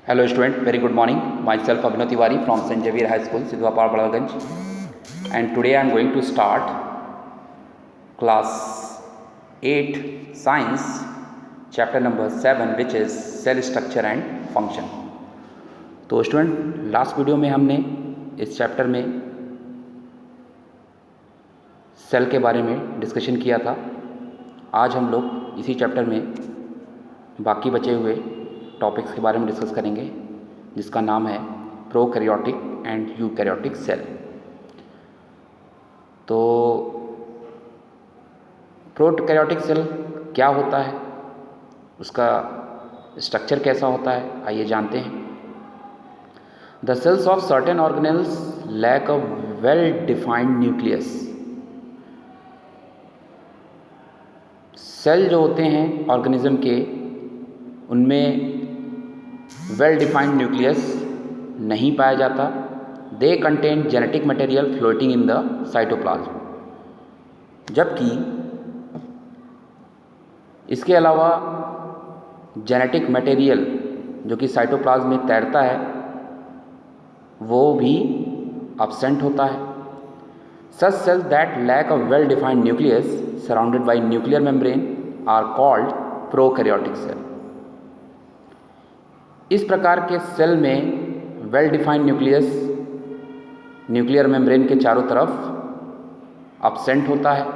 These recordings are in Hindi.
Hello student, very good morning. Myself Abhinav Tiwari from St. Xavier High School, Sidhwapar, Balaganj. And today I am going to start class 8 science chapter number 7 which is cell structure and function. तो स्टूडेंट लास्ट वीडियो में हमने इस चैप्टर में सेल के बारे में डिस्कशन किया था। आज हम लोग इसी चैप्टर में बाकी बचे हुए टॉपिक्स के बारे में डिस्कस करेंगे, जिसका नाम है प्रोकैरियोटिक एंड यूकैरियोटिक सेल। तो प्रोकैरियोटिक सेल क्या होता है, उसका स्ट्रक्चर कैसा होता है, आइए जानते हैं। The cells of certain organelles lack a well defined nucleus. Cell जो होते हैं ऑर्गेनिज्म के, उनमें वेल डिफाइंड न्यूक्लियस नहीं पाया जाता। They contain genetic material floating in the cytoplasm. जबकि इसके अलावा जेनेटिक मटेरियल जो कि साइटोप्लाज्म में तैरता है वो भी अब्सेंट होता है। Such cells that lack a well defined nucleus surrounded by nuclear membrane are called prokaryotic cell. इस प्रकार के सेल में well defined nucleus nuclear membrane के चारों तरफ अब्सेंट होता है,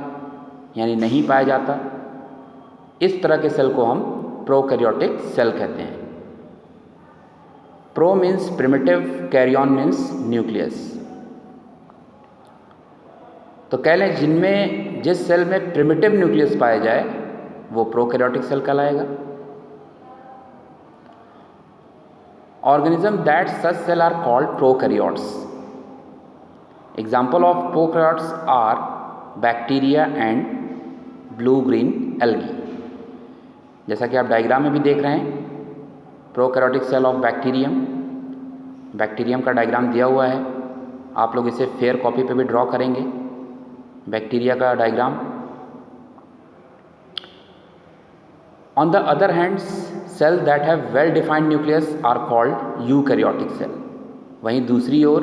यानी नहीं पाया जाता। इस तरह के सेल को हम प्रोकैरियोटिक सेल कहते हैं। Pro means primitive, karyon means nucleus. तो कह लें जिनमें जिस सेल में प्रिमिटिव न्यूक्लियस पाया जाए वो प्रोकैरियोटिक सेल कहलाएगा। Organisms that such cell are called prokaryotes. Example of prokaryotes are bacteria and blue-green algae. जैसा कि आप डायग्राम में भी देख रहे हैं, प्रोकैरियोटिक सेल ऑफ बैक्टीरियम का डायग्राम दिया हुआ है। आप लोग इसे फेयर कॉपी पे भी ड्रॉ करेंगे, बैक्टीरिया का diagram. On the other hand, cells that have well defined nucleus are called eukaryotic cell. वहीं दूसरी ओर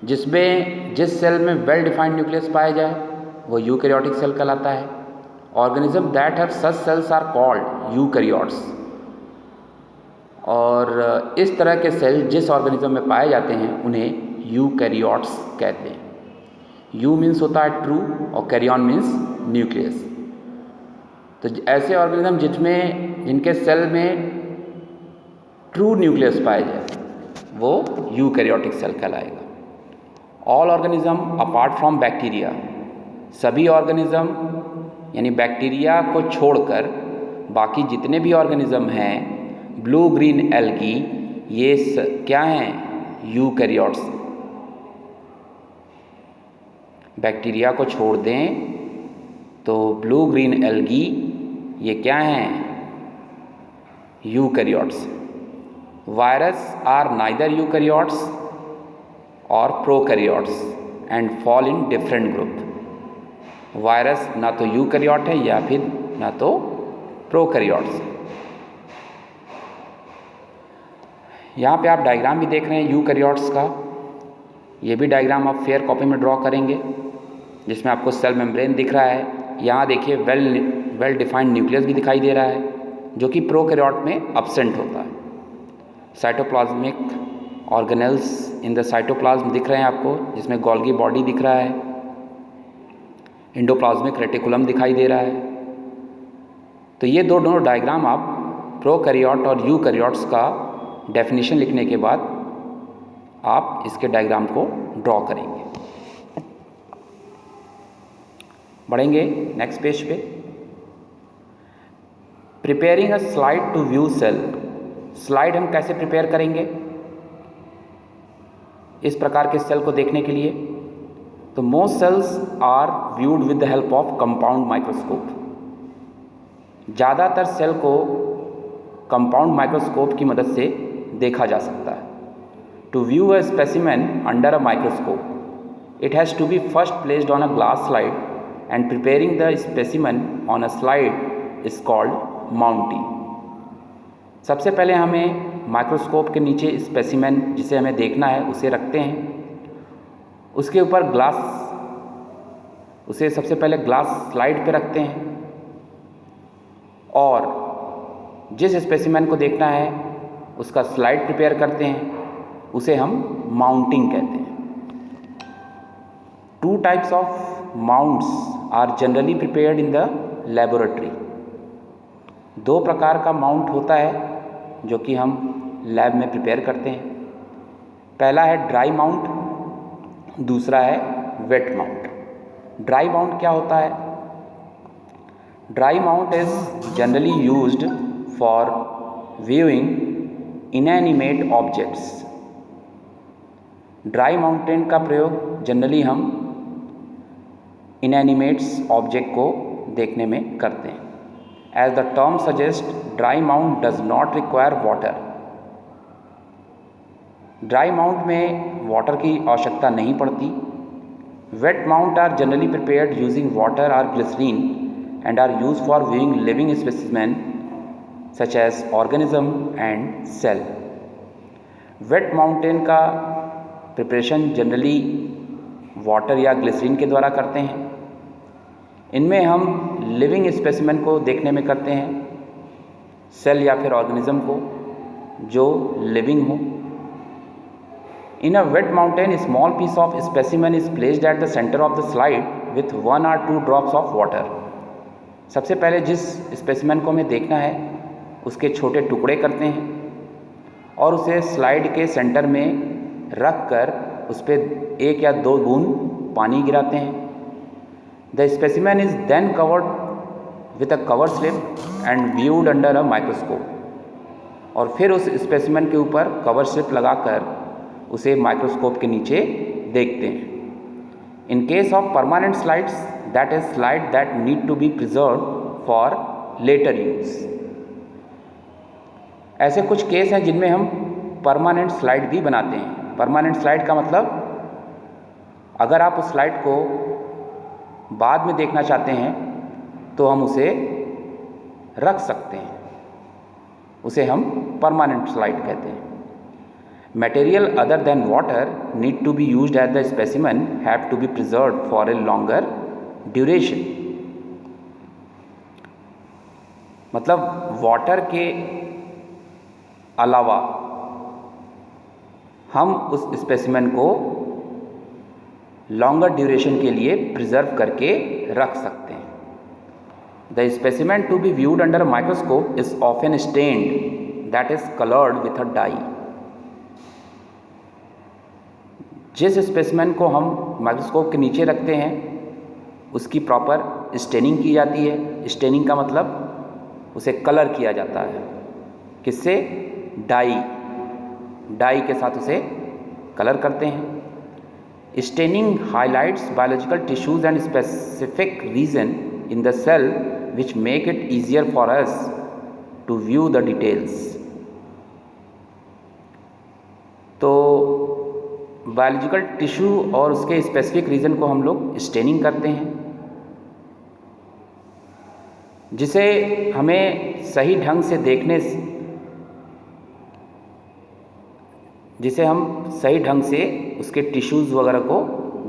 जिस सेल में वेल डिफाइंड न्यूक्लियस पाया जाए वो यूकैरियोटिक सेल कहलाता है। Organism that have such cells are called eukaryotes. और इस तरह के सेल जिस ऑर्गेनिज्म में पाए जाते हैं उन्हें यूकैरियोट्स कहते हैं। यू मीन्स होता है ट्रू और कैरियन मीन्स न्यूक्लियस। तो ऐसे ऑर्गेनिज्म जिनके सेल में ट्रू न्यूक्लियस पाया जाए वो यूकैरियोटिक सेल कहलाएगा। All organism apart from bacteria, सभी ऑर्गेनिज्म यानी बैक्टीरिया को छोड़कर बाकी जितने भी ऑर्गेनिज्म हैं, ब्लू ग्रीन एल्गी, ये क्या हैं? यूकैरियोट्स। बैक्टीरिया को छोड़ दें तो ब्लू ग्रीन एल्गी ये क्या हैं? Eukaryotes. Virus are neither eukaryotes और prokaryotes and fall in different group. Virus ना तो यूकैरियोट है या फिर ना तो प्रोकैरियोट्स। यहाँ पे आप डायग्राम भी देख रहे हैं यूकैरियोट्स का। ये भी डायग्राम आप फेयर कॉपी में ड्रॉ करेंगे, जिसमें आपको सेल मेम्ब्रेन दिख रहा है। यहाँ देखिए वेल डिफाइंड न्यूक्लियस भी दिखाई दे रहा है, जो कि प्रोकैरियोट में अब्सेंट होता है। Cytoplasmic organelles in the cytoplasm दिख रहे हैं आपको, जिसमें गोल्गी बॉडी दिख रहा है, एंडोप्लाज्मिक रेटिकुलम दिखाई दे रहा है। तो ये दोनों डायग्राम आप प्रोकैरियोट और यूकैरियोट्स का डेफिनेशन लिखने के बाद आप इसके डायग्राम को ड्रॉ करेंगे। बढ़ेंगे नेक्स्ट पेज पे। Preparing a slide to view cell. Slide हम कैसे प्रिपेयर करेंगे इस प्रकार के सेल को देखने के लिए? तो most cells are viewed with the help of compound microscope. ज़्यादातर सेल को कंपाउंड माइक्रोस्कोप की मदद से देखा जा सकता है। To view a specimen under a microscope, it has to be first placed on a glass slide and preparing the specimen on a slide is called mounting. सबसे पहले हमें माइक्रोस्कोप के नीचे स्पेसिमेन जिसे हमें देखना है उसे रखते हैं। उसके ऊपर ग्लास, उसे सबसे पहले ग्लास स्लाइड पे रखते हैं और जिस स्पेसिमेन को देखना है उसका स्लाइड प्रिपेयर करते हैं, उसे हम माउंटिंग कहते हैं। 2 types of mounts are generally prepared in the laboratory। 2 प्रकार का माउंट होता है जो कि हम लैब में प्रिपेयर करते हैं। पहला है ड्राई माउंट, दूसरा है वेट माउंट। ड्राई माउंट क्या होता है? Dry mount is generally used for viewing inanimate objects. Dry mountain का प्रयोग जनरली हम इनएनिमेट्स ऑब्जेक्ट को देखने में करते हैं। As the term suggest, dry mount does not require water. Dry mount में वाटर की आवश्यकता नहीं पड़ती। Wet mount are generally prepared using water और glycerine and are use for viewing living specimen such as organism and cell. Wet mountain का प्रिपरेशन जनरली वाटर या ग्लिसरीन के द्वारा करते हैं। इनमें हम लिविंग स्पेसिमेन को देखने में करते हैं, सेल या फिर ऑर्गेनिज्म को जो लिविंग हो। In a wet mountain, small piece of specimen is placed at the centre of the slide with 1 or 2 drops of water. सबसे पहले जिस स्पेसिमेन को हमें देखना है उसके छोटे टुकड़े करते हैं और उसे स्लाइड के सेंटर में रख कर उस पर 1 या 2 बूंद पानी गिराते हैं। The specimen is then covered with a cover slip and viewed under a microscope. और फिर उस स्पेसिमेन के ऊपर कवर स्लिप लगाकर उसे माइक्रोस्कोप के नीचे देखते हैं। In case of permanent slides, that is slide that need to be preserve for later use. ऐसे कुछ केस हैं जिनमें हम परमानेंट स्लाइड भी बनाते हैं। परमानेंट स्लाइड का मतलब, अगर आप उस स्लाइड को बाद में देखना चाहते हैं तो हम उसे रख सकते हैं, उसे हम परमानेंट स्लाइड कहते हैं। Material other than water need to be used as the specimen have to be preserved for a longer duration. मतलब वाटर के अलावा हम उस स्पेसिमेन को लॉन्गर ड्यूरेशन के लिए प्रिजर्व करके रख सकते हैं। The specimen to be viewed under microscope is often stained, that is coloured with a dye. जिस स्पेसिमेन को हम माइक्रोस्कोप के नीचे रखते हैं उसकी प्रॉपर स्टेनिंग की जाती है। स्टेनिंग का मतलब उसे कलर किया जाता है। किससे? डाई के साथ उसे कलर करते हैं। Staining highlights biological tissues and specific region in the cell which make it easier for us to view the details. तो बायोलॉजिकल टिश्यू और उसके स्पेसिफिक रीजन को हम लोग स्टेनिंग करते हैं, जिसे हमें सही ढंग से देखने, जिसे हम सही ढंग से उसके टिश्यूज़ वगैरह को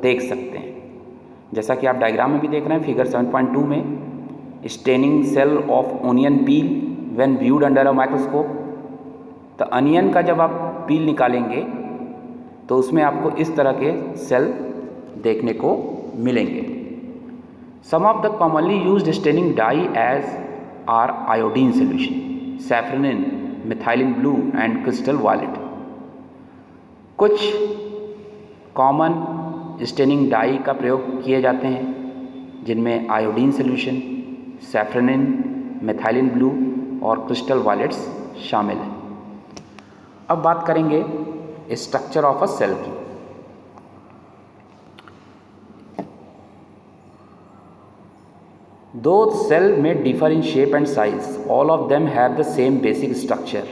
देख सकते हैं। जैसा कि आप डायग्राम में भी देख रहे हैं, फिगर 7.2 में, staining cell of onion peel when viewed under a microscope. तो अनियन का जब आप पील निकालेंगे तो उसमें आपको इस तरह के सेल देखने को मिलेंगे। Some of the commonly used staining dyes are iodine solution, safranin, methylene blue and crystal violet. कुछ कॉमन स्टेनिंग डाई का प्रयोग किए जाते हैं जिनमें iodine solution, safranin, methylene blue और क्रिस्टल वायलेट्स शामिल हैं। अब बात करेंगे स्ट्रक्चर ऑफ अ सेल की। Though cell may differ in shape and size, all of them have the same basic structure.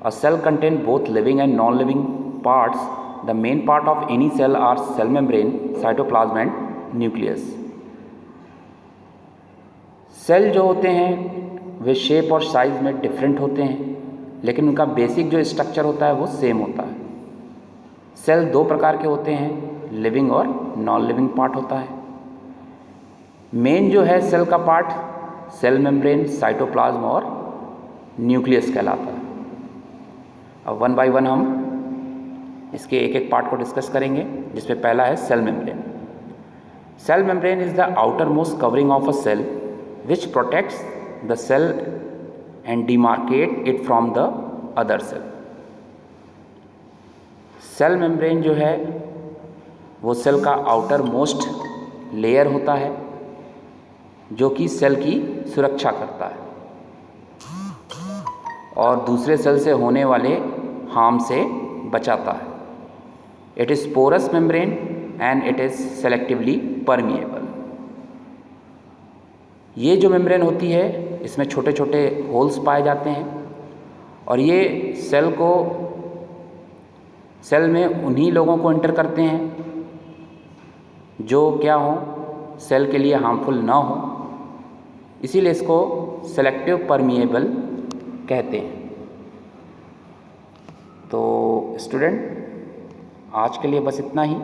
A cell contains both living and non-living parts. The main part of any cell are cell membrane, cytoplasm and nucleus. Cell जो होते हैं वे शेप और साइज में डिफरेंट होते हैं, लेकिन उनका बेसिक जो स्ट्रक्चर होता है वो सेम होता है। सेल दो प्रकार के होते हैं, लिविंग और नॉन लिविंग पार्ट होता है। मेन जो है सेल का पार्ट सेल मेम्ब्रेन, साइटोप्लाज्म और न्यूक्लियस कहलाता है। अब वन बाय वन हम इसके एक एक पार्ट को डिस्कस करेंगे, जिसमें पहला है cell membrane. Cell membrane is the outermost covering of a cell which protects the cell and demarcate it from the other cell. Cell membrane जो है वो सेल का आउटर मोस्ट लेयर होता है जो कि सेल की सुरक्षा करता है और दूसरे सेल से होने वाले हार्म से बचाता है। It is porous membrane and it is selectively permeable. ये जो मेम्ब्रेन होती है इसमें छोटे छोटे होल्स पाए जाते हैं और ये सेल में उन्हीं लोगों को एंटर करते हैं जो क्या हो, सेल के लिए हार्मफुल ना हो, इसीलिए इसको सेलेक्टिव परमिएबल कहते हैं। तो स्टूडेंट, आज के लिए बस इतना ही।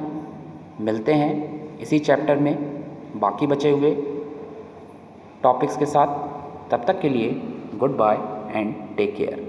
मिलते हैं इसी चैप्टर में बाकी बचे हुए टॉपिक्स के साथ। तब तक के लिए goodbye and take care.